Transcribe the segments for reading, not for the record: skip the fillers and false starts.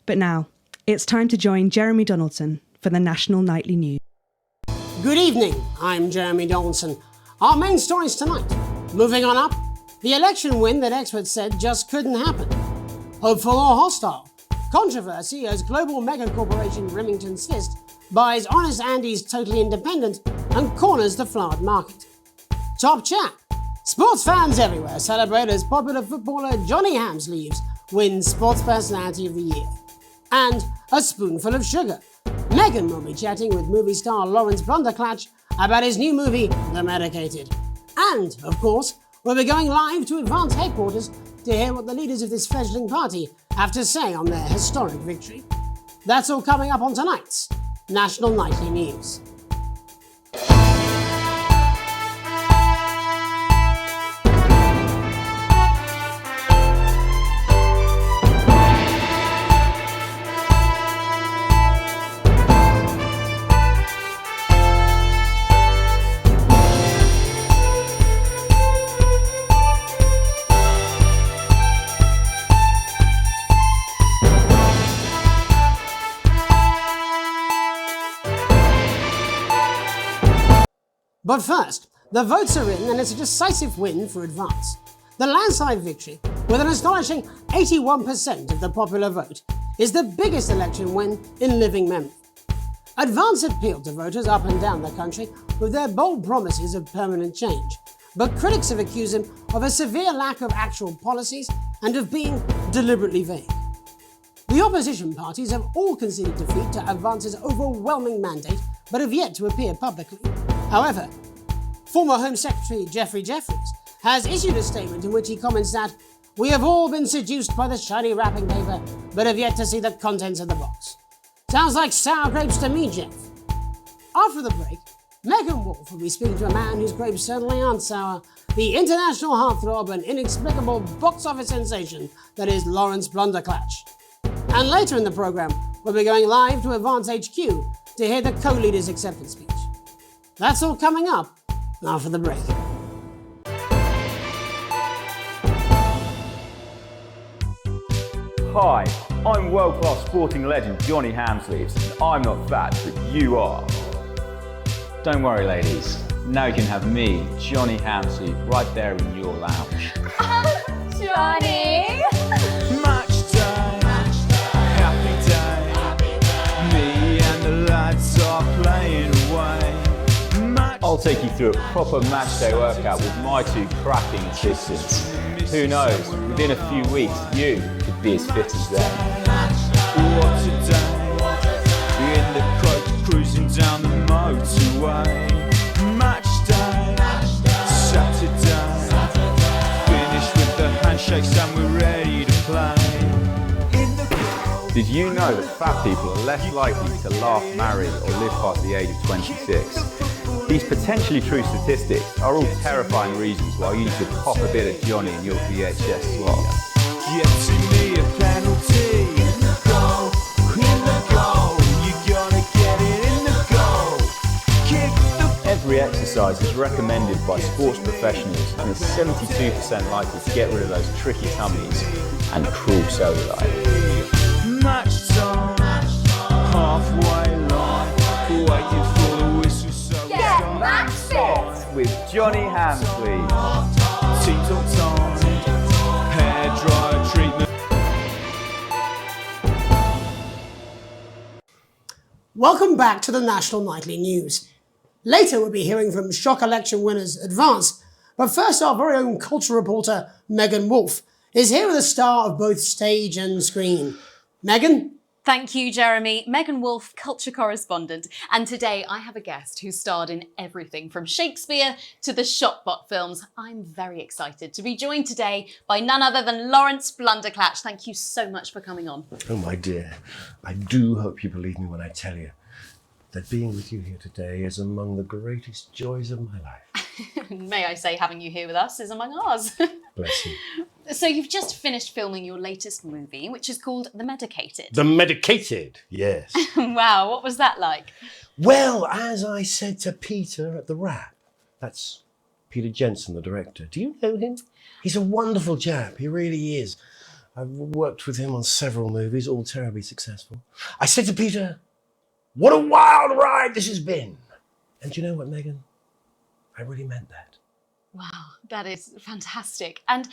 But now, it's time to join Jeremy Donaldson for the National Nightly News. Good evening, I'm Jeremy Donaldson. Our main stories tonight. Moving on up, the election win that experts said just couldn't happen. Hopeful or hostile? Controversy as global mega corporation Remington Fist buys Honest Andy's Totally Independent and corners the flowered market. Top chat. Sports fans everywhere celebrate as popular footballer Johnny Hamsleeves wins Sports Personality of the Year. And a spoonful of sugar. Meghan will be chatting with movie star Lawrence Blunderclatch about his new movie, The Medicated. And, of course, we'll be going live to Advance headquarters to hear what the leaders of this fledgling party have to say on their historic victory. That's all coming up on tonight's National Nightly News. But first, the votes are in and it's a decisive win for Advance. The landslide victory, with an astonishing 81% of the popular vote, is the biggest election win in living memory. Advance appealed to voters up and down the country with their bold promises of permanent change, but critics have accused him of a severe lack of actual policies and of being deliberately vague. The opposition parties have all conceded defeat to Advance's overwhelming mandate, but have yet to appear publicly. However, former Home Secretary Geoffrey Jeffreys has issued a statement in which he comments that "We have all been seduced by the shiny wrapping paper, but have yet to see the contents of the box." Sounds like sour grapes to me, Jeff. After the break, Megan Wolfe will be speaking to a man whose grapes certainly aren't sour, the international heartthrob and inexplicable box office sensation that is Lawrence Blunderclatch. And later in the programme, we'll be going live to Advance HQ to hear the co-leader's acceptance speech. That's all coming up after the break. Hi, I'm world-class sporting legend Johnny Hamsleeves, and I'm not fat, but you are. Don't worry, ladies. Now you can have me, Johnny Hamsleeve, right there in your lounge. Johnny! Match day, happy day. Me and the lads are playing away. I'll take you through a proper match day workout with my two cracking assistants. Who knows, within a few weeks, you could be as fit as them. What a day, in the coach cruising down the motorway. Match day, Saturday, finished with the handshakes and we're ready to play. Did you know that fat people are less likely to laugh, marry or live past the age of 26? These potentially true statistics are all terrifying reasons why you need to pop a bit of Johnny in your VHS slot. Getting me a penalty in the goal, you gotta get it in the goal. Kick the... Every exercise is recommended by sports professionals and is 72% likely to get rid of those tricky tummies and cruel cellulite. Match time, halfway line, waiting for the whistle so Get match fit! With Johnny Hamsleeve. Team talk time, hair dryer treatment. Welcome back to the National Nightly News. Later we'll be hearing from shock election winners Advance, but first our very own culture reporter Megan Wolfe is here with a star of both stage and screen. Megan? Thank you, Jeremy. Megan Wolfe, culture correspondent. And today I have a guest who starred in everything from Shakespeare to the Shotbot films. I'm very excited to be joined today by none other than Lawrence Blunderclatch. Thank you so much for coming on. Oh, my dear. I do hope you believe me when I tell you that being with you here today is among the greatest joys of my life. May I say, having you here with us is among ours. Bless you. So you've just finished filming your latest movie, which is called The Medicated. The Medicated, yes. Wow, what was that like? Well, as I said to Peter at the Wrap, that's Peter Jensen, the director. Do you know him? He's a wonderful chap, he really is. I've worked with him on several movies, all terribly successful. I said to Peter, what a wild ride this has been. And you know what, Megan? I really meant that. Wow, that is fantastic. And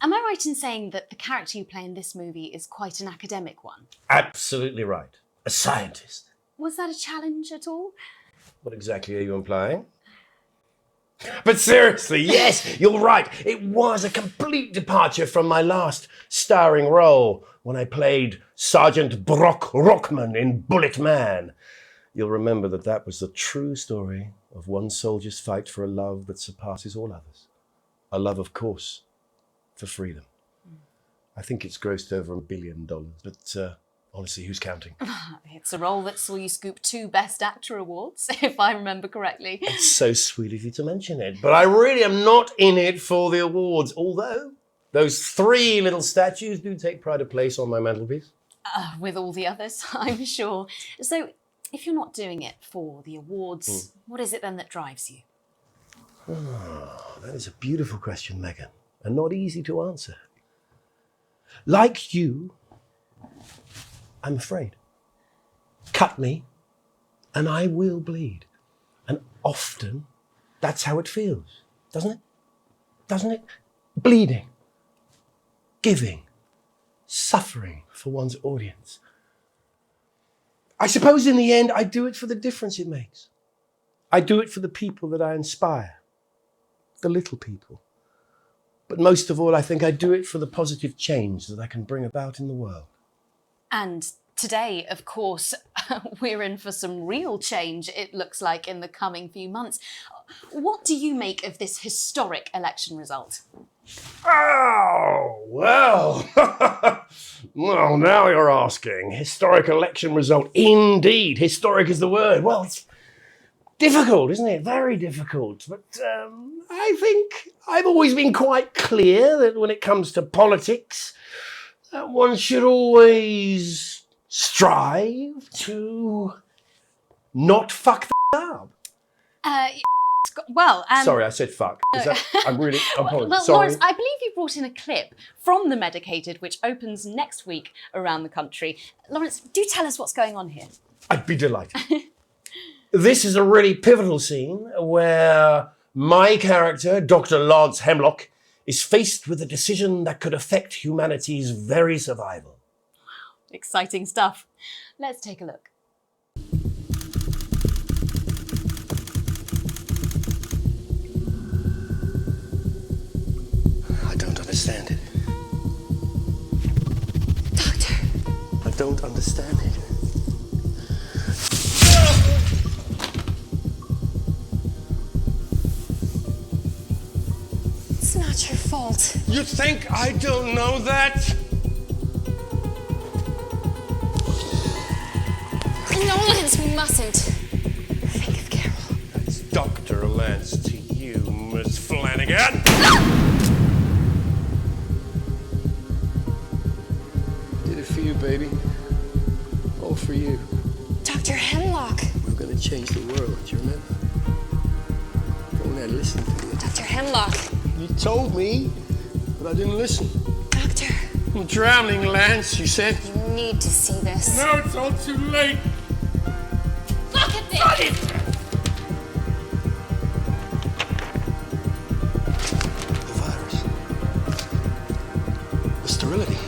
am I right in saying that the character you play in this movie is quite an academic one? Absolutely right. A scientist. Was that a challenge at all? What exactly are you implying? But seriously, yes, you're right. It was a complete departure from my last starring role when I played Sergeant Brock Rockman in Bullet Man. You'll remember that was the true story of one soldier's fight for a love that surpasses all others. A love, of course, for freedom. I think it's grossed over $1 billion, but honestly, who's counting? It's a role that saw you scoop 2 Best Actor awards, if I remember correctly. It's so sweet of you to mention it, but I really am not in it for the awards, although those 3 little statues do take pride of place on my mantelpiece. With all the others, I'm sure. So, if you're not doing it for the awards, what is it then that drives you? Oh, that is a beautiful question, Megan, and not easy to answer. Like you, I'm afraid. Cut me, and I will bleed. And often, that's how it feels, doesn't it? Doesn't it? Bleeding, giving, suffering for one's audience. I suppose in the end, I do it for the difference it makes. I do it for the people that I inspire, the little people. But most of all, I think I do it for the positive change that I can bring about in the world. And today, of course, we're in for some real change, it looks like, in the coming few months. What do you make of this historic election result? Oh, well. Well, now you're asking. Historic election result. Indeed, historic is the word. Well, it's difficult, isn't it? Very difficult. But I think I've always been quite clear that when it comes to politics, one should always strive to not fuck up. Sorry, I said fuck. I'm apologize. Well, Sorry. Lawrence, I believe you brought in a clip from The Medicated, which opens next week around the country. Lawrence, do tell us what's going on here. I'd be delighted. This is a really pivotal scene where my character, Dr. Lance Hemlock, is faced with a decision that could affect humanity's very survival. Exciting stuff. Let's take a look. I don't understand it. Doctor. I don't understand it. It's not your fault. You think I don't know that? No, Lance, we mustn't. Think of Carol. That's Dr. Lance to you, Miss Flanagan. Did it for you, baby. All for you. Dr. Hemlock. We're gonna change the world, do you remember? Go ahead, listen to me. Dr. Hemlock. You told me, but I didn't listen. Doctor. I'm drowning, Lance, you said. You need to see this. Now it's all too late. Look at this! The virus. The sterility.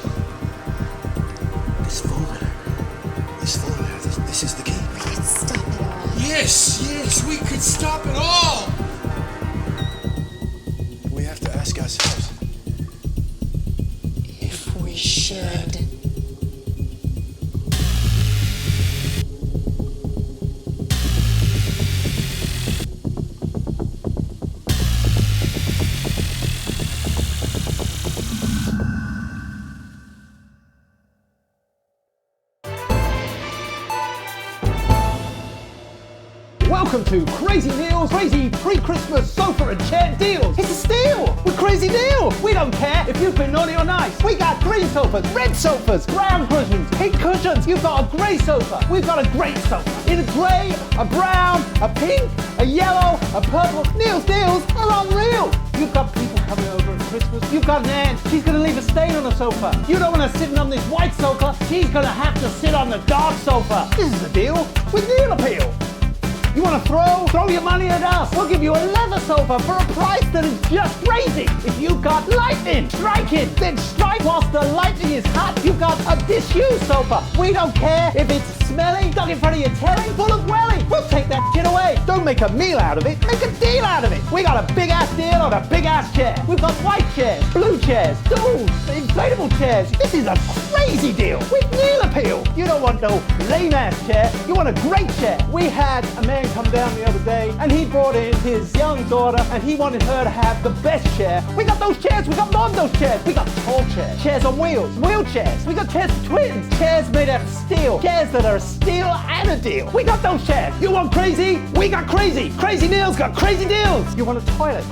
This formula. This is the key. We could stop it all. Yes, we could stop it all. We have to ask ourselves if we should. Welcome to Crazy Neil's Crazy Pre-Christmas Sofa and Chair Deals. It's a steal with Crazy Neil. We don't care if you've been naughty or nice. We got green sofas, red sofas, brown cushions, pink cushions. You've got a grey sofa. We've got a great sofa. In a grey, a brown, a pink, a yellow, a purple. Neil's deals are unreal. You've got people coming over at Christmas. You've got an aunt. She's going to leave a stain on the sofa. You don't want her sitting on this white sofa. She's going to have to sit on the dark sofa. This is the deal with Neil Appeal. You want to throw your money at us. We'll give you a leather sofa for a price that is just crazy. If you've got lightning striking, then strike whilst the lightning is hot. You've got a disused sofa. We don't care if it's smelly, stuck in front of your telly, full of welly. We'll take that shit away. Don't make a meal out of it, make a deal out of it. We got a big ass deal on a big ass chair. We've got white chairs, blue chairs, stools, inflatable chairs. This is a crazy deal with Neil Appeal. You don't want no lame ass chair, you want a great chair. We had a man come down the other day and he brought in his young daughter and he wanted her to have the best chair. We got those chairs, we got more of those chairs. We got tall chairs, chairs on wheels, wheelchairs. We got chairs for twins, chairs made out of steel, chairs that are a steal and a deal. We got those chairs. You want crazy? We got crazy. Crazy Neil's got crazy deals. You want a toilet?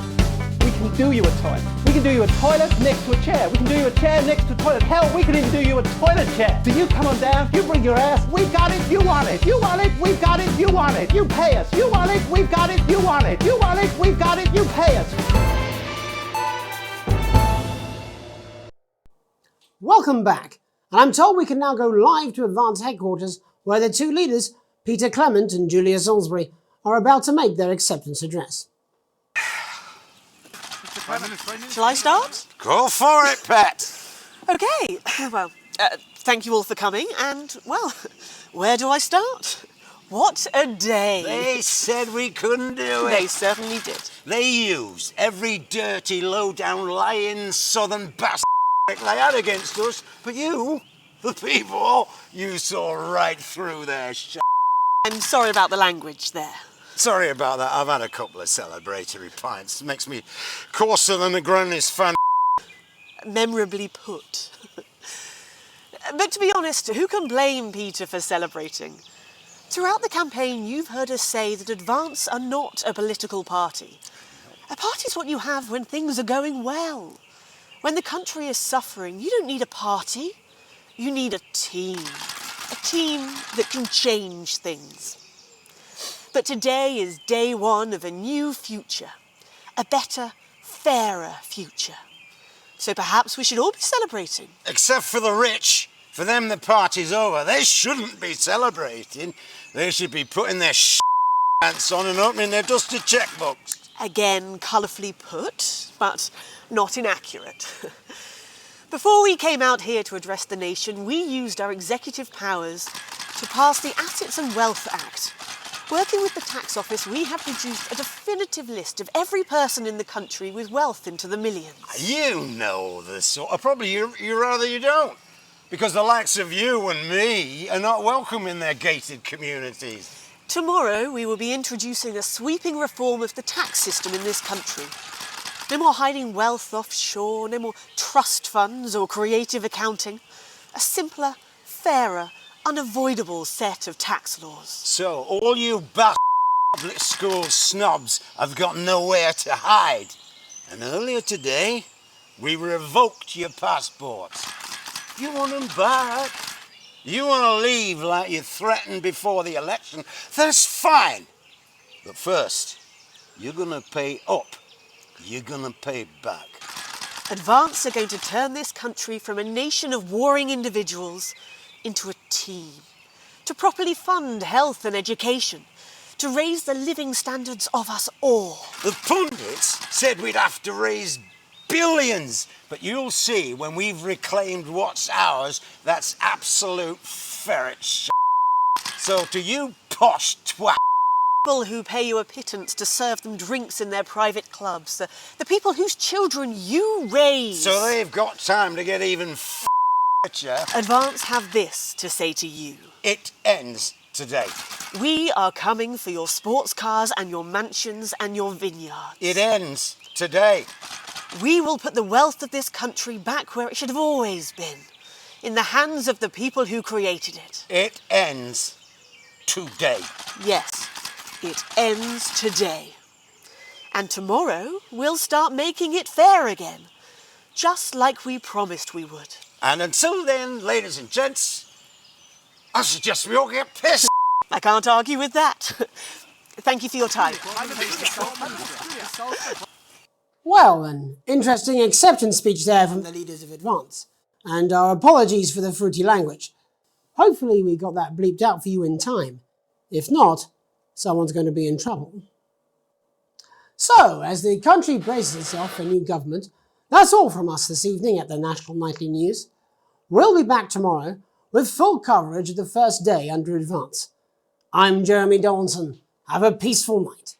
We can do you a toilet. We can do you a toilet next to a chair. We can do you a chair next to a toilet. Hell, we can even do you a toilet chair. So you come on down, you bring your ass, we got it, you want it. You want it, we've got it, you want it. You pay us. You want it, we've got it, you want it. You want it, we've got it, you pay us. Welcome back. And I'm told we can now go live to Advance headquarters where the two leaders, Peter Clement and Julia Salisbury, are about to make their acceptance address. Shall I start? Go for it, pet. Okay, well, thank you all for coming, and, well, where do I start? What a day. They said we couldn't do it. They certainly did. They used every dirty, low-down, lying southern bastard they had against us, but you, the people, you saw right through their shit. I'm sorry about the language there. Sorry about that. I've had a couple of celebratory pints. Makes me coarser than a granny's fan. Memorably put. But to be honest, who can blame Peter for celebrating? Throughout the campaign, you've heard us say that Advance are not a political party. A party's what you have when things are going well. When the country is suffering, you don't need a party. You need a team. A team that can change things. But today is day one of a new future. A better, fairer future. So perhaps we should all be celebrating. Except for the rich. For them, the party's over. They shouldn't be celebrating. They should be putting their pants on and opening their dusty checkbooks. Again, colourfully put, but not inaccurate. Before we came out here to address the nation, we used our executive powers to pass the Assets and Wealth Act. Working with the tax office, we have produced a definitive list of every person in the country with wealth into the millions. You know the sort of, probably you rather you don't. Because the likes of you and me are not welcome in their gated communities. Tomorrow, we will be introducing a sweeping reform of the tax system in this country. No more hiding wealth offshore, no more trust funds or creative accounting. A simpler, fairer, unavoidable set of tax laws. So, all you public school snobs have got nowhere to hide. And earlier today, we revoked your passports. You want them back? You want to leave like you threatened before the election? That's fine. But first, you're going to pay up. You're going to pay back. Advance are going to turn this country from a nation of warring individuals into a team. To properly fund health and education. To raise the living standards of us all. The pundits said we'd have to raise billions. But you'll see when we've reclaimed what's ours, that's absolute ferret shit. So to you posh twat. People who pay you a pittance to serve them drinks in their private clubs. The people whose children you raise. So they've got time to get even richer. Advance have this to say to you. It ends today. We are coming for your sports cars and your mansions and your vineyards. It ends today. We will put the wealth of this country back where it should have always been. In the hands of the people who created it. It ends today. Yes. It ends today. And tomorrow we'll start making it fair again, just like we promised we would. And until then, ladies and gents, I suggest we all get pissed. I can't argue with that. Thank you for your time. Well, an interesting acceptance speech there from the leaders of Advance. And our apologies for the fruity language. Hopefully we got that bleeped out for you in time. If not, someone's going to be in trouble. So, as the country braces itself for a new government, that's all from us this evening at the National Nightly News. We'll be back tomorrow with full coverage of the first day under Advance. I'm Jeremy Donaldson. Have a peaceful night.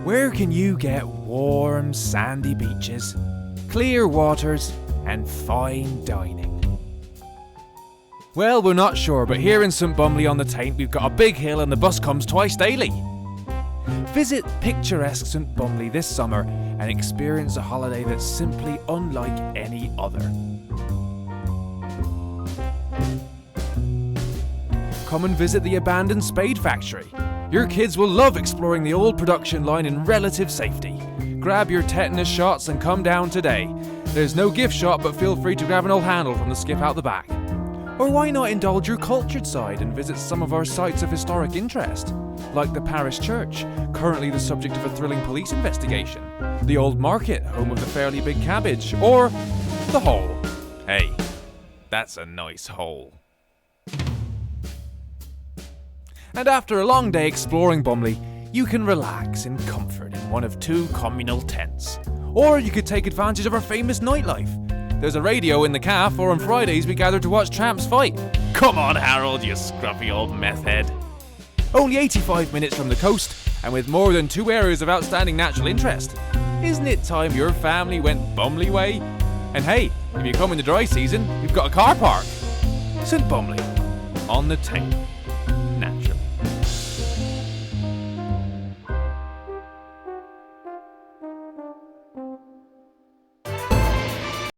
Where can you get warm, sandy beaches, clear waters, and fine dining? Well, we're not sure, but here in St Bumley on the Taint, we've got a big hill and the bus comes twice daily. Visit picturesque St Bumley this summer and experience a holiday that's simply unlike any other. Come and visit the abandoned Spade Factory. Your kids will love exploring the old production line in relative safety. Grab your tetanus shots and come down today. There's no gift shop, but feel free to grab an old handle from the skip out the back. Or why not indulge your cultured side and visit some of our sites of historic interest, like the parish church, currently the subject of a thrilling police investigation, the old market, home of the fairly big cabbage, or the hole. Hey, that's a nice hole. And after a long day exploring Bumley, you can relax in comfort in one of 2 communal tents. Or you could take advantage of our famous nightlife. There's a radio in the calf, or on Fridays we gather to watch tramps fight. Come on, Harold, you scruffy old meth head. Only 85 minutes from the coast, and with more than 2 areas of outstanding natural interest. Isn't it time your family went Bumley way? And hey, if you come in the dry season, you've got a car park. St Bumley, on the Taint.